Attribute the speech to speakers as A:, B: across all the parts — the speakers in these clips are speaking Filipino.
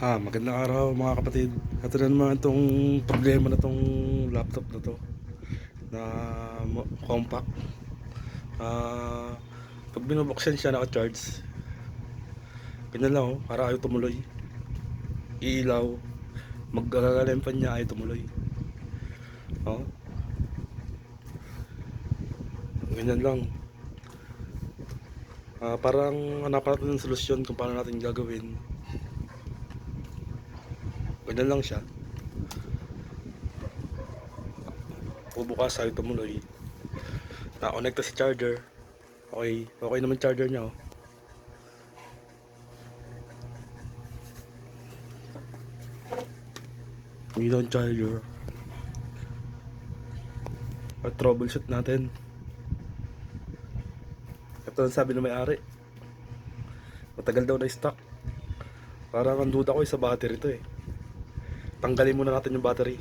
A: Magandang araw mga kapatid. Ito na naman itong problema na itong laptop na to na compact. Ah, Pag binubuksan siya naka-charge, ganyan lang para ayaw tumuloy. Iilaw, mag-agalim pa niya ayaw tumuloy. Oh, ganyan lang. Parang hanapan natin ng solusyon kung paano natin gagawin. Ganyan lang siya. Bubukas ayaw tumuloy. Na-connect sa charger. Okay naman charger niya oh. Ilaw charger. At troubleshoot natin. Ito ang sabi ng may-ari. Matagal daw na stock. Parang ang duda ko sa battery to eh. Tanggalin muna natin yung battery.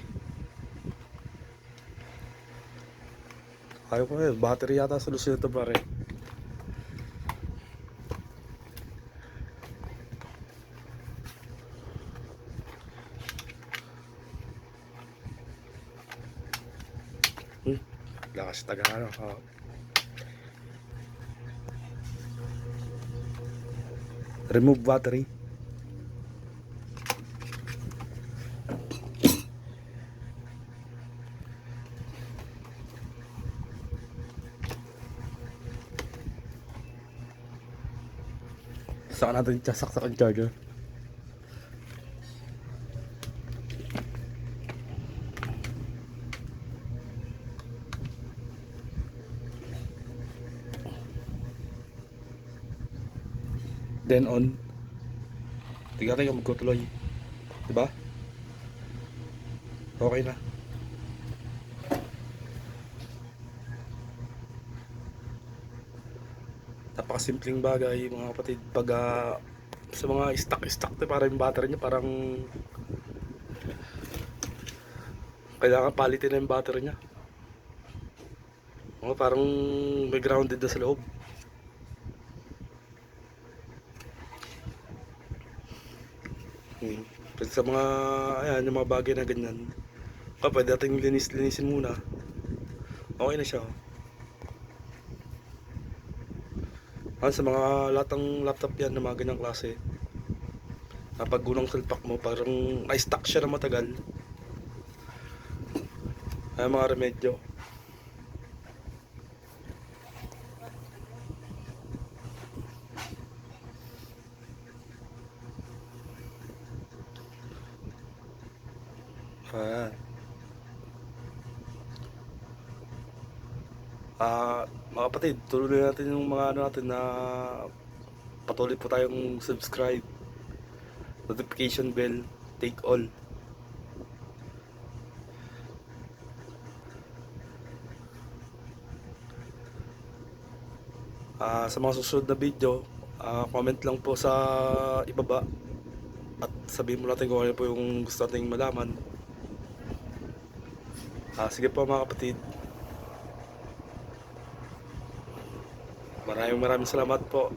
A: Ayaw ko eh. Battery yata solusyon ito pare. Lakas taga ano. Remove battery. Saka natin saksak ang charger. Then on. Tignan natin kung magtutuloy. Diba? Okay na. Napakasimpleng bagay mga kapatid. Pag sa mga stock para yung battery niya parang kailangan palitin na yung battery niya. Parang may grounded na sa loob. Kasi sa mga ayan, yung mga bagay na ganyan, pwede natin linisin muna. Okay na siya. Sa mga latang laptop yan na mga ganyang klase, pag unang salpak mo parang na-stuck siya na matagal, ay mga remedyo. Mga kapatid, tuloy natin yung mga ano natin na patuloy po tayong subscribe, notification bell, take all. Sa mga susunod na video, comment lang po sa ibaba at sabihin mo natin kung ano po yung gusto nating malaman. Sige po mga kapatid. Maraming salamat po.